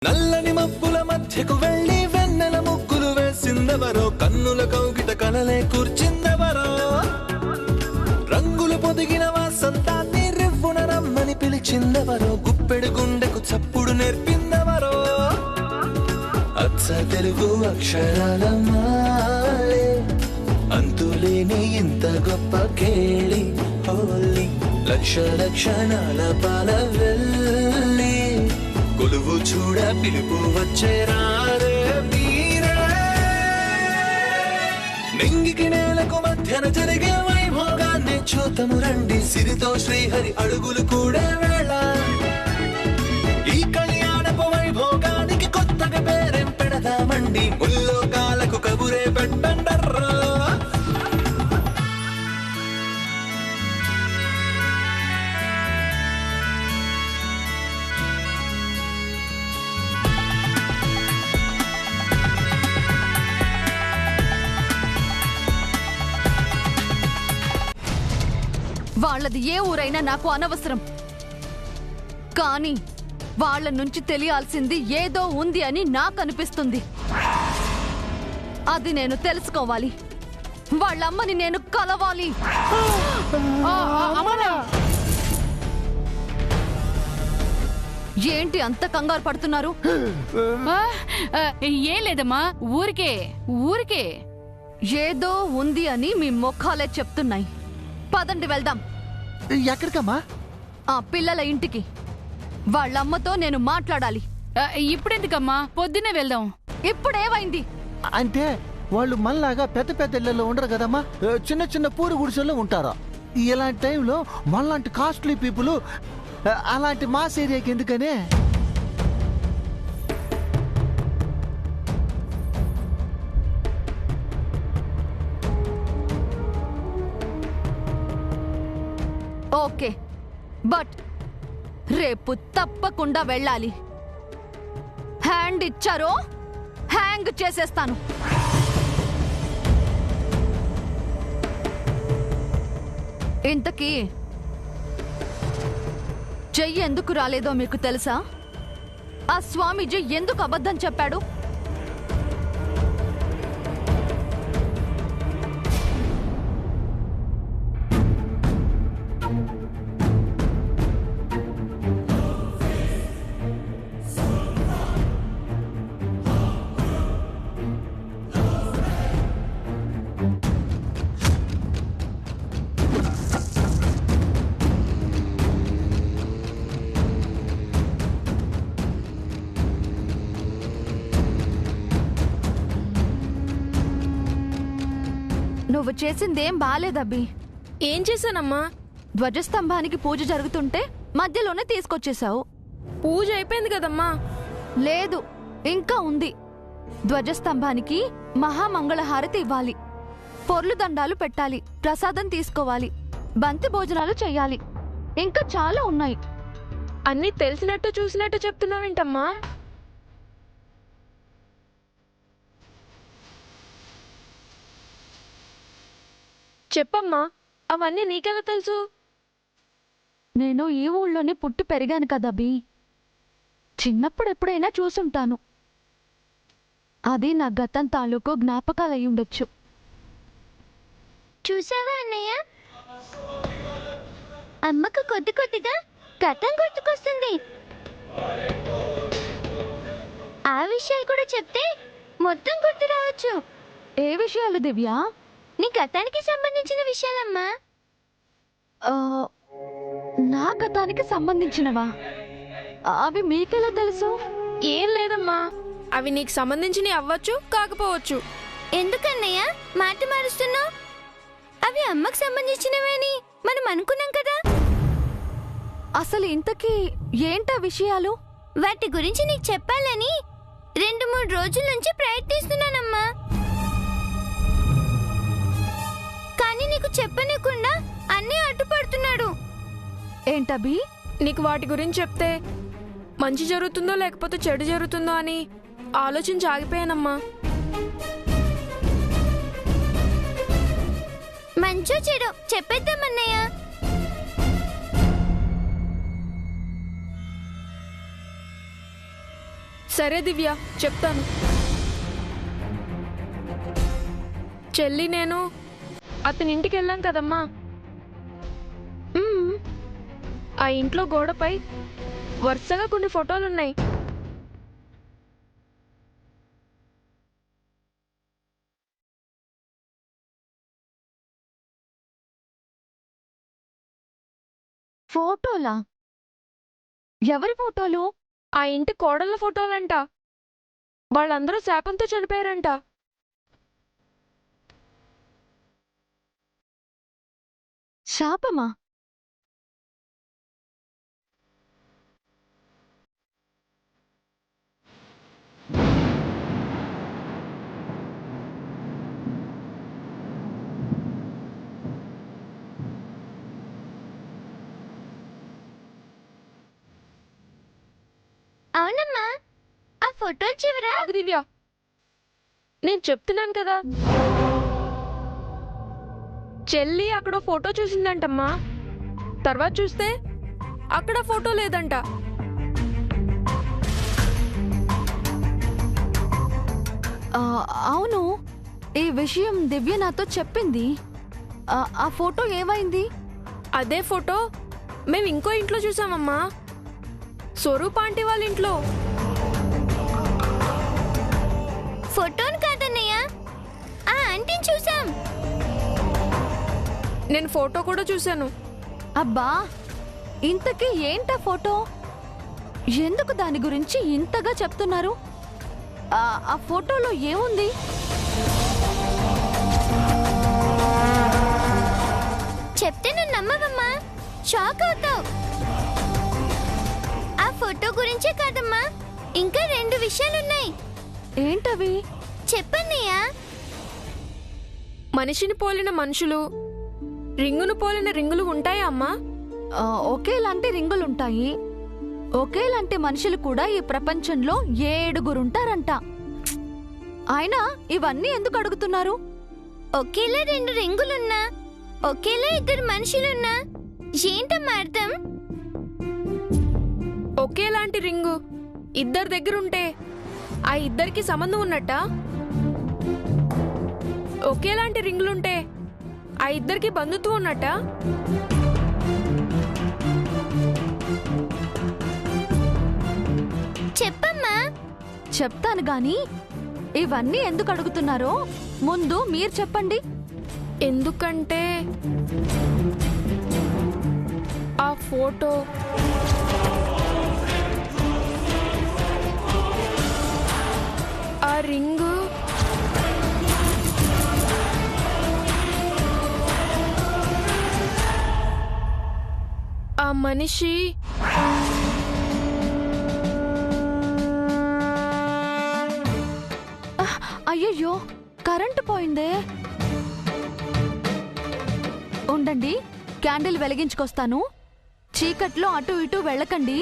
నల్లని మబ్బుల మధ్యకు వెళ్ళి వెన్నెల ముగ్గులు వేసిందెవరో, కన్నుల కౌగిట కలలే కూర్చిందెవరో, రంగులు పొదిగిన వాసంతాన్ని రివ్వున రమ్మని పిలిచిందెవరో, గుప్పెడు గుండెకు చప్పుడు నేర్పిందెవరో, అచ్చ తెలుగు అక్షరాల మాలే అంతులేని ఇంత గొప్ప కేళి హోలీ, లక్ష లక్షణాల పాల వెళ్ళి కొలువు చూడ పిలుపు వచ్చేరారే మీరే, నింగికి నేలకు మధ్యన జరిగే వైభోగాన్ని చూతము రండి, సిరితో శ్రీహరి అడుగులు కూడా వేళ, ఈ కళ్యాణపు వైభోగానికి కొత్తగా పేరేం పెడదామండి, ముల్లోకాలకు కబురే పెట్టండర్రా. వాళ్ళది ఏ ఊరైనా నాకు అనవసరం, కానీ వాళ్ళ నుంచి తెలియాల్సింది ఏదో ఉంది అని నాకు అనిపిస్తుంది. అది నేను తెలుసుకోవాలి, వాళ్ళమ్మని నేను కలవాలి. ఏంటి అంత కంగారు పడుతున్నారు? ఏం లేదమ్మా, ఊరికే ఊరికే ఏదో ఉంది అని మీ ముఖాలే చెప్తున్నాయి. పదండి వెళ్దాం. ఎక్కడికమ్మా? ఆ పిల్లల ఇంటికి. వాళ్ళమ్మతో నేను మాట్లాడాలి. ఇప్పుడెందుకమ్మా, పొద్దునే వెళ్దాం. ఇప్పుడేమైంది అంటే వాళ్ళు మనలాగా పెద్ద పెద్ద ఇళ్లలో ఉండరు కదమ్మా, చిన్న చిన్న పూరి గుడిసెల్లో ఉంటారా. ఇలాంటి టైంలో మనలాంటి కాస్ట్లీ పీపుల్ అలాంటి మాస్ ఏరియాకి ఎందుకనే? ఓకే, బట్ రేపు తప్పకుండా వెళ్ళాలి. హ్యాండ్ ఇచ్చారో హ్యాంగ్ చేసేస్తాను. ఇంతకీ చెయ్యి ఎందుకు రాలేదో మీకు తెలుసా? ఆ స్వామీజీ ఎందుకు అబద్ధం చెప్పాడు? నువ్వు చేసిందేం బాలేదబ్బి. ఏం చేశానమ్మా? ధ్వజస్తంభానికి పూజ జరుగుతుంటే మధ్యలోనే తీసుకొచ్చేశావు. పూజ అయిపోయింది కదమ్మా. లేదు, ఇంకా ఉంది. ధ్వజస్తంభానికి మహామంగళహారతి ఇవ్వాలి, పొర్లు దండాలు పెట్టాలి, ప్రసాదం తీసుకోవాలి, బంతి భోజనాలు చెయ్యాలి, ఇంకా చాలా ఉన్నాయి. అన్నీ తెలిసినట్టు చూసినట్టు చెప్తున్నావేంటమ్మా? చెప్పమ్మా, అవన్నీ నీకెలా తెలుసు? నేను ఈ ఊళ్ళోనే పుట్టి పెరిగాను కదబి. చిన్నప్పుడు ఎప్పుడైనా చూసుంటాను. అది నా గతం తాలూకు జ్ఞాపకాలు అయి ఉండొచ్చు. చూసావా అన్నయ్య, అమ్మకు కొద్ది కొద్దిగా గతం గుర్తుకొస్తుంది. ఆ విషయాలు కూడా చెప్తే మొత్తం గుర్తు రావచ్చు. ఏ విషయాలు దివ్య? నీ గతానికి సంబంధించిన విషయాలమ్మా. నా గతానికి సంబంధించినవా? అవి మీకెలా తెలుసు? ఏం లేదమ్మా, అవి నీకు సంబంధించినవి అవ్వచ్చు, కాకపోవచ్చు. ఎందుకన్నయ్య మాట మారుస్తున్నావు? అవి అమ్మకు సంబంధించినవేని మనం అనుకున్నాం కదా. అసలు ఇంతకీ ఏంటా విషయాలు? వాటి గురించి నీకు చెప్పాలని 2-3 రోజుల నుంచి ప్రయత్నిస్తున్నానమ్మా. కానీ నీకు చెప్పనికుండా అన్నీ అడ్డుపడుతున్నాడు. ఏంటబి? నీకు వాటి గురించి చెప్తే మంచి జరుగుతుందో లేకపోతే చెడు జరుగుతుందో అని ఆలోచించి ఆగిపోయానమ్మా. మంచో చెడు చెప్పేద్దామన్నయ్య. సరే దివ్య, చెప్తాను. చెల్లి నేను అతని ఇంటికి వెళ్ళాం కదమ్మా. ఆ ఇంట్లో గోడపై వరుసగా కొన్ని ఫోటోలున్నాయి. ఫోటోలా? ఎవరి ఫోటోలు? ఆ ఇంటి కోడళ్ళ ఫోటోలంట. వాళ్ళందరూ శాపంతో చనిపోయారంట. శాపమా? అవునమ్మా, ఆ ఫోటోలు చివరా. ఆగు దివ్య, నేను చెప్తున్నాను కదా. చెల్లి అక్కడ ఫోటో చూసిందంటమ్మా. తర్వాత చూస్తే అక్కడ ఫోటో లేదంట. అవును, ఈ విషయం దివ్య నాతో చెప్పింది. ఆ ఫోటో ఏమైంది? అదే ఫోటో మేము ఇంకో ఇంట్లో చూసామమ్మా, స్వరూప్ ఆంటీ వాళ్ళ ఇంట్లో. ఫోటోను కాదన్నయ్య, ఆ ఆంటీని చూసాం. నేను ఫోటో కూడా చూశాను. అబ్బా, ఇంతకీ ఏంటా ఫోటో? ఎందుకు దాని గురించి ఇంతగా చెప్తున్నారు? ఆ ఫోటోలో ఏముంది? చెప్తే నువ్వు నమ్మవమ్మా, షాక్ అవుతావు. ఆ ఫోటో గురించే కాదమ్మా, ఇంకా 2 విషయాలున్నాయి. ఏంటవి? చెప్పన్నయ్యా. మనిషిని పోలిన మనుషులు, రింగును పోలిన రింగులు ఉంటాయా అమ్మా? ఒకేలాంటి రింగులుంటాయి. ఒకేలాంటి మనుషులు కూడా ఈ ప్రపంచంలో 7 అయినా ఇవన్నీ ఎందుకు అడుగుతున్నారు? ఒకేలా 2 రింగులున్నా, ఒకేలా 2 మనుషులున్నా ఏంటమ్మా అర్థం? ఒకేలాంటి రింగు ఇద్దరి దగ్గర ఉంటే ఆ ఇద్దరికి సంబంధం ఉన్నట్టా? ఒకేలాంటి రింగులుంటే ఆ ఇద్దరికి బంధుత్వం ఉన్నట్టా? చెప్పమ్మా. చెప్తాను గాని ఇవన్నీ ఎందుకు అడుగుతున్నారో ముందు మీరు చెప్పండి. ఎందుకంటే ఆ ఫోటో, ఆ రింగు, ఆ మనిషి అయ్యయ్యో, కరెంటు పోయిందే. ఉండండి, క్యాండిల్ వెలిగించుకొస్తాను. చీకట్లో అటు ఇటు వెళ్ళకండి.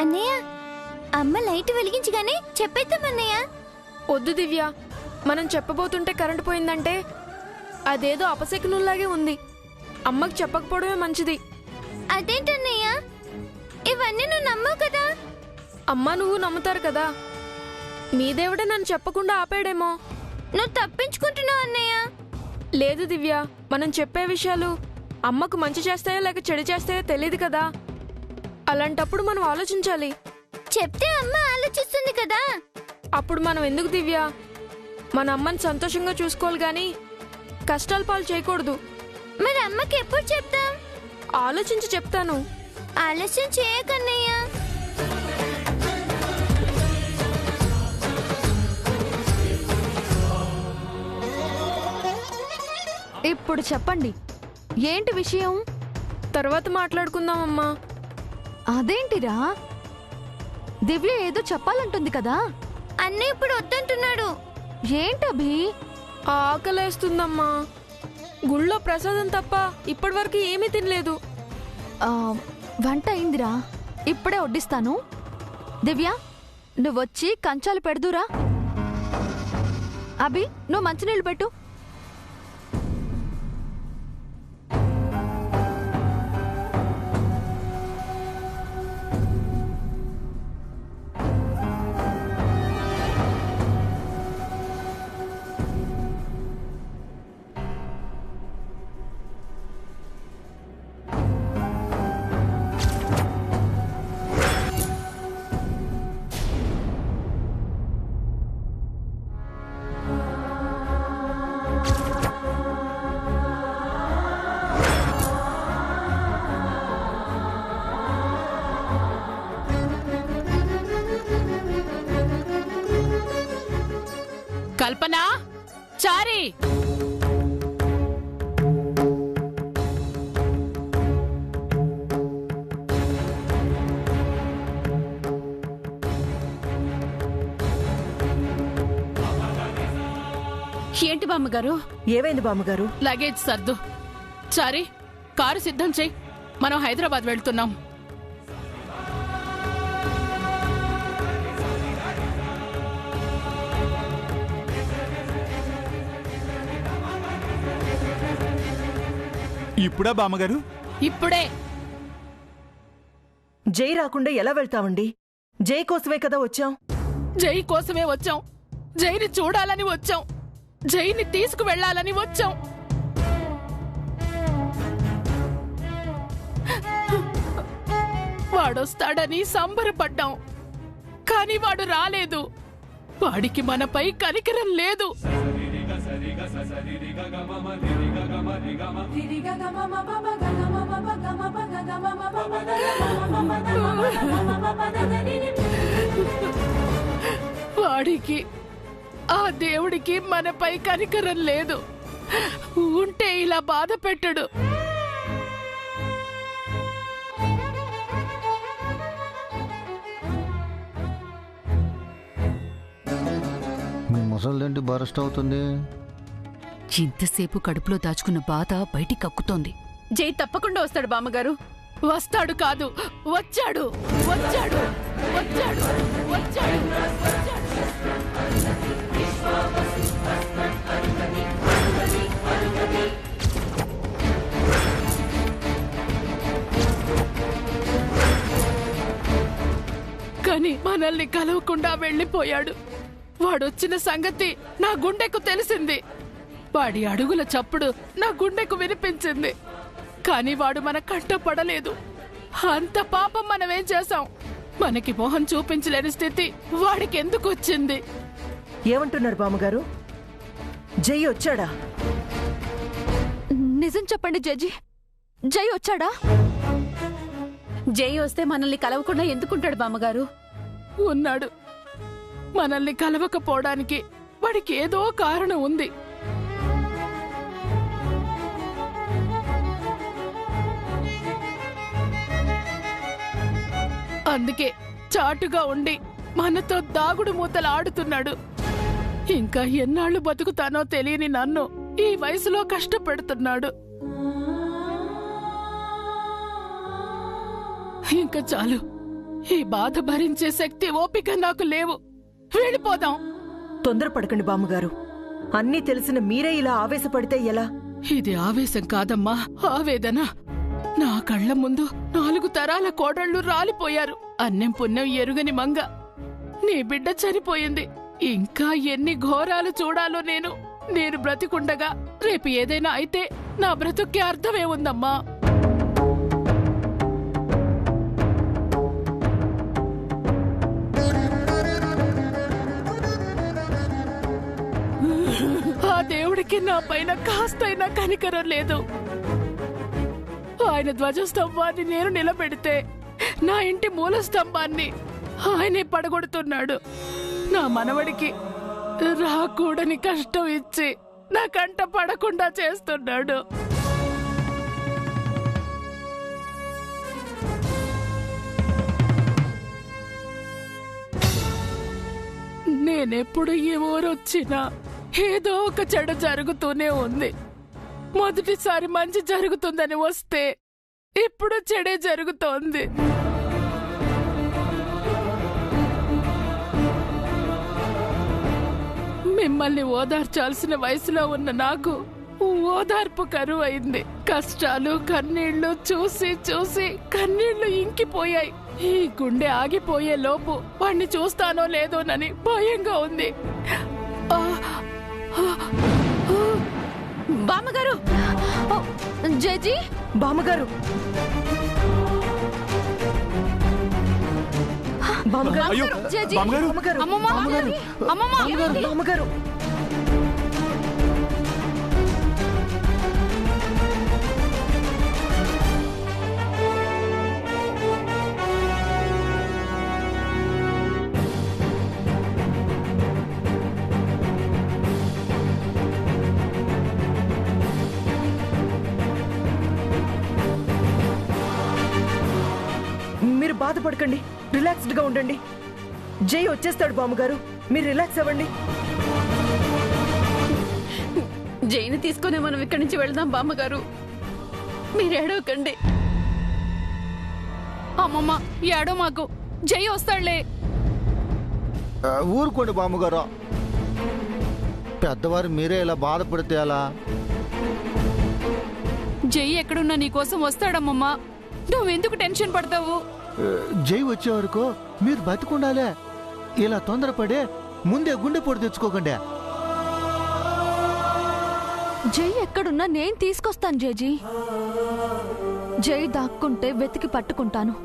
అన్నయ్య, అమ్మ లైట్ వెలిగించగానే చెప్పేద్దామన్నయ్య. వద్దు దివ్య, మనం చెప్పబోతుంటే కరెంటు పోయిందంటే అదేదో అపశకునులాగే ఉంది. అమ్మకి చెప్పకపోవడమే మంచిది. అదేంటన్నయ్య, ఇవన్నీ నువ్వు నమ్మవు కదా. అమ్మ నువ్వు నమ్ముతారు కదా. మీ దేవుడే నన్ను చెప్పకుండా ఆపాడేమో. నువ్వు తప్పించుకుంటున్నావు అన్నయ్య. లేదు దివ్య, మనం చెప్పే విషయాలు అమ్మకు మంచి చేస్తాయో లేక చెడు చేస్తాయో తెలియదు కదా. అలాంటప్పుడు మనం ఆలోచించాలి. చెప్తే అమ్మ ఆలోచిస్తుంది కదా. అప్పుడు మనం ఎందుకు దివ్య? మన అమ్మని సంతోషంగా చూసుకోవాలి గాని కష్టాల పాలు చేయకూడదు. మరి అమ్మకి ఎప్పుడు చెప్తాం? ఆలోచించి చెప్తాను. ఆలస్యం చేయకన్నయ్య. ఇప్పుడు చెప్పండి, ఏంటి విషయం? తర్వాత మాట్లాడుకుందామమ్మా. అదేంటిరా, దివ్య ఏదో చెప్పాలంటుంది కదా. అన్నయ్య ఇప్పుడు వద్దంటున్నాడు. ఏంటభి? ఆకలేస్తుందమ్మా. గుళ్ళో ప్రసాదం తప్ప ఇప్పటివరకు ఏమీ తినలేదు. వంట అయిందిరా, ఇప్పుడే వడ్డిస్తాను. దివ్య, నువ్వొచ్చి కంచాలు పెడదురా. అభి, నువ్వు మంచినీళ్ళు పెట్టు. కల్పన, చారి, ఏంటి బామ్మగారు? ఏమైంది బామ్మగారు? లగేజ్ సర్దు. చారి, కారు సిద్ధం చెయ్యి, మనం హైదరాబాద్ వెళ్తున్నాం. ఇప్పుడా బామ్మగారు? ఇప్పుడే. జై రాకుండా ఎలా వెళ్తామండి? జై కోసమే కదా వచ్చాం. జై కోసమే వచ్చాం. జైని చూడాలని వచ్చాం. జైని తీసుకువెళ్లాలని వచ్చాం. వాడొస్తాడని సంబరపడ్డాం, కాని వాడు రాలేదు. వాడికి మనపై కనికరం లేదు. వాడికి, ఆ దేవుడికి మనపై కనికరం లేదు. ఉంటే ఇలా బాధ పెట్టడు. మీ ముసలిదేంటి బరస్ట్ అవుతుంది? ఇంతసేపు కడుపులో దాచుకున్న బాధ బయటికి కక్కుతోంది. జై తప్పకుండా వస్తాడు బామ్మగారు. వస్తాడు కాదు, వచ్చాడు, వచ్చాడు, వచ్చాడు, వచ్చాడు, వచ్చాడు. కానీ మనల్ని కలవకుండా వెళ్ళిపోయాడు. వాడొచ్చిన సంగతి నా గుండెకు తెలిసింది. వాడి అడుగుల చప్పుడు నా గుండెకు వినిపించింది. కాని వాడు మన కంట పడలేదు. అంత పాపం మనమేం చేశాం? మనకి మోహం చూపించలేని స్థితి వాడికి ఎందుకు వచ్చింది? ఏమంటున్నారు బామ్మగారు? జై వచ్చాడా? నిజం చెప్పండి జడ్జి, జై వచ్చాడా? జై వస్తే మనల్ని కలవకుండా ఎందుకుంటాడు బామ్మగారు? ఉన్నాడు. మనల్ని కలవకపోవడానికి వాడికి ఏదో కారణం ఉంది. అందుకే చాటుగా ఉండి మనతో దాగుడు మూతలు ఆడుతున్నాడు. ఇంకా ఎన్నాళ్ళు బతుకుతానో తెలియని నన్ను ఈ వయసులో కష్టపెడుతున్నాడు. ఇంకా చాలు. ఈ బాధ భరించే శక్తి, ఓపిక నాకు లేవు. వెళ్ళిపోదాం. తొందరపడకండి బామ్మగారు. అన్నీ తెలిసిన మీరే ఇలా ఆవేశపడితే ఎలా? ఇది ఆవేశం కాదమ్మా, ఆవేదన. నా కళ్ల ముందు 4 తరాల కోడళ్లు రాలిపోయారు. అన్నం పుణ్యం ఎరుగని మంగ. నీ బిడ్డ చనిపోయింది. ఇంకా ఎన్ని ఘోరాలు చూడాలో నేను బ్రతికుండగా. రేపు ఏదైనా అయితే నా బ్రతుక్కి అర్థమే ఉందమ్మా. ఆ దేవుడికి నా పైన కాస్తైనా కనికరం లేదు. ఆయన ధ్వజస్తంభాన్ని నేను నిలబెడితే నా ఇంటి మూల స్తంభాన్ని ఆయనే పడగొడుతున్నాడు. నా మనవడికి రాకూడని కష్టం ఇచ్చి నా కంట పడకుండా చేస్తున్నాడు. నేనెప్పుడు ఈ ఊరొచ్చినా ఏదో ఒక చెడు జరుగుతూనే ఉంది. మొదటిసారి మంచి జరుగుతుందని వస్తే ఇప్పుడు చెడే జరుగుతోంది. మిమ్మల్ని ఓదార్చాల్సిన వయసులో ఉన్న నాకు ఓదార్పు కరువు అయింది. కష్టాలు, కన్నీళ్లు చూసి చూసి కన్నీళ్లు ఇంకిపోయాయి. ఈ గుండె ఆగిపోయే లోపు వాణ్ణి చూస్తానో లేదోనని భయంగా ఉంది. బామ్మగారు! జేజీ! బామ్మగారు! బామ్మగారు! అయ్యో, జేజీ! బామ్మగారు! బామ్మగారు! అమ్మమ్మ! అమ్మమ్మ! బామ్మగారు! మీరు బాధపడకండి, రిలాక్స్డ్గా ఉండండి. జై వచ్చేస్తాడు బామ్మగారు, మీరు రిలాక్స్ అవ్వండి. జైని తీసుకునే మనం ఇక్కడి నుంచి వెళ్దాం బామ్మగారు. మీరేడవకండి. అమ్మమ్మ ఏడో మాకు, జై వస్తాడులే. ఊరుకోండి బామ్మగారు. పెద్దవారు మీరే ఇలా బాధపడితే ఎలా? జై ఎక్కడున్నా నీకోసం వస్తాడమ్మమ్మా. నువ్వెందుకు టెన్షన్ పడతావు? జై వచ్చే వరకు మీరు బతికుండాలే. ఇలా తొందరపడే ముందే గుండెపోటు తెచ్చుకోకండి. జై ఎక్కడున్నా నేను తీసుకొస్తాను జేజీ. జై దాక్కుంటే వెతికి పట్టుకుంటాను.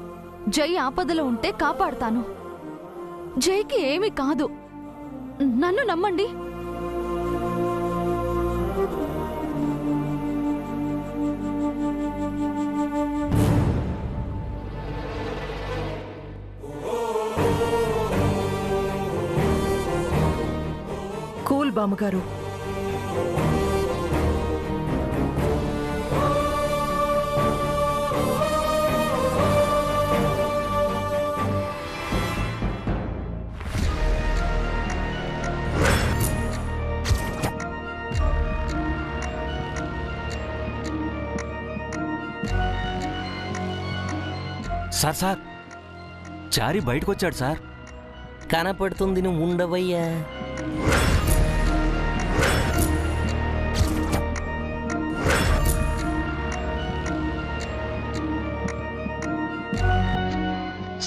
జై ఆపదలో ఉంటే కాపాడుతాను. జైకి ఏమీ కాదు, నన్ను నమ్మండి. కూల్ బామ్మగారు. సార్ సార్, చారి బయటకు వచ్చాడు సార్. కనపడుతుంది, నువ్వు ఉండవయ్యా.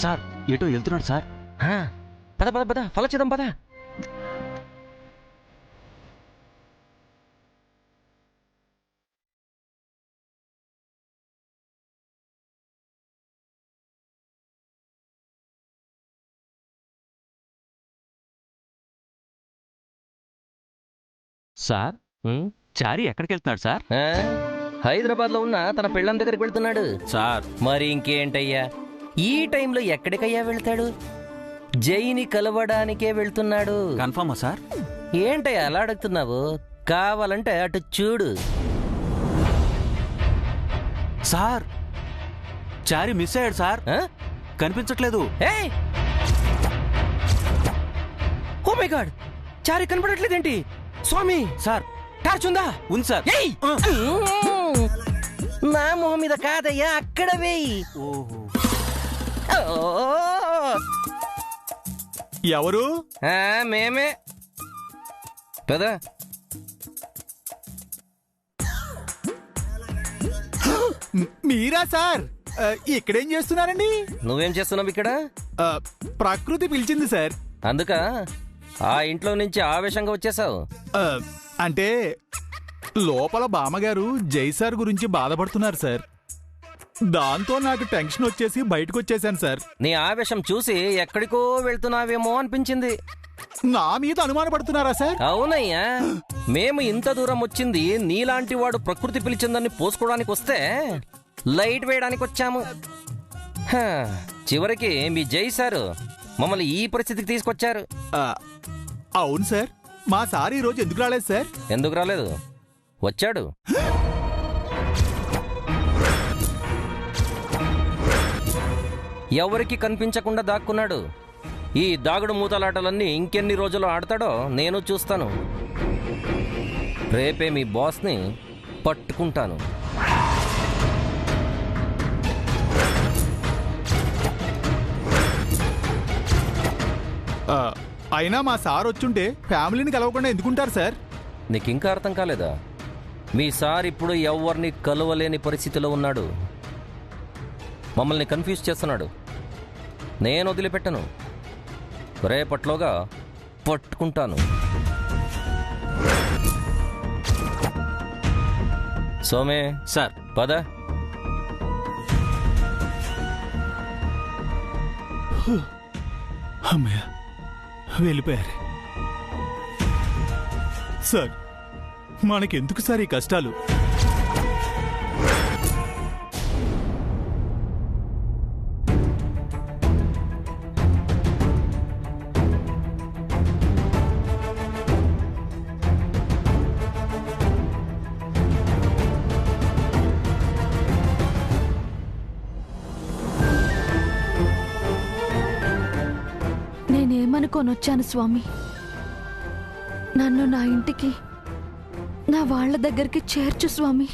సార్ ఎటో వెళ్తున్నాడు సార్. పద పద పద, ఫాలో చేద్దాం పద. సార్ చారి ఎక్కడికి వెళ్తున్నాడు సార్? హైదరాబాద్ లో ఉన్న తన పెళ్ళాం దగ్గరికి వెళ్తున్నాడు సార్. మరి ఇంకేంటయ్యా, ఈ టైంలో ఎక్కడికయ్యా వెళ్తాడు? జైని కలవడానికే వెళ్తున్నాడు. కన్ఫర్మా సార్? ఏంటయ్యా అలా అడుగుతున్నావు? కావాలంటే అటు చూడు. సార్ చారి మిస్ అయ్యాడు సార్. కనిపించట్లేదు. ఓ మై గాడ్, చారి కనపడట్లేదేంటి? స్వామి సార్ టార్చ్ ఉందా? ఉంది సార్. నా మొహం మీద కాదయ్యా, అక్కడ వేయి. ఎవరు? మేమే కదా. మీరా సార్? ఇక్కడేం చేస్తున్నారండి? నువ్వేం చేస్తున్నావు ఇక్కడ? ప్రకృతి పిలిచింది సార్. అందుక ఆ ఇంట్లో నుంచి ఆవేశంగా వచ్చేసావు? అంటే లోపల బామ్మగారు జై సార్ గురించి బాధపడుతున్నారు సార్. దాంతో నాకు టెన్షన్ వచ్చేసి బయటకు వచ్చేసాను సార్. నీ ఆవేశం చూసి ఎక్కడికో వెళ్తున్నావేమో అనిపించింది. నా మీద అనుమానపడుతున్నారా సార్? అవునయ్యా, మేము ఇంత దూరం వచ్చింది నీలాంటి వాడు ప్రకృతి పిలిచిందని పోసుకోవడానికి వస్తే లైట్ వేయడానికి వచ్చాము. చివరికి మీ జై సారు మమ్మల్ని ఈ పరిస్థితికి తీసుకొచ్చారు. అవును సార్. మా సార్ ఈ రోజు ఎందుకు రాలేదు సార్? ఎందుకు రాలేదు? వచ్చాడు. ఎవరికి కనిపించకుండా దాక్కున్నాడు. ఈ దాగుడు మూతలాటలన్నీ ఇంకెన్ని రోజులు ఆడతాడో నేను చూస్తాను. రేపే మీ బాస్ని పట్టుకుంటాను. అయినా మా సార్ వచ్చుంటే ఫ్యామిలీని కలవకుండా ఎందుకుంటారు సార్? నీకింకా అర్థం కాలేదా? మీ సార్ ఇప్పుడు ఎవరిని కలవలేని పరిస్థితిలో ఉన్నాడు. మమ్మల్ని కన్ఫ్యూజ్ చేస్తున్నాడు. నేను వదిలిపెట్టను. రేపట్లోగా పట్టుకుంటాను. సోమే సార్ పద. అమ్మయ్య, వెళ్ళిపోయారు సార్. మనకెందుకు సార్ ఈ కష్టాలు? ఏమనుకోనొచ్చాను స్వామి. నన్ను నా ఇంటికి, నా వాళ్ళ దగ్గరికి చేర్చు స్వామి.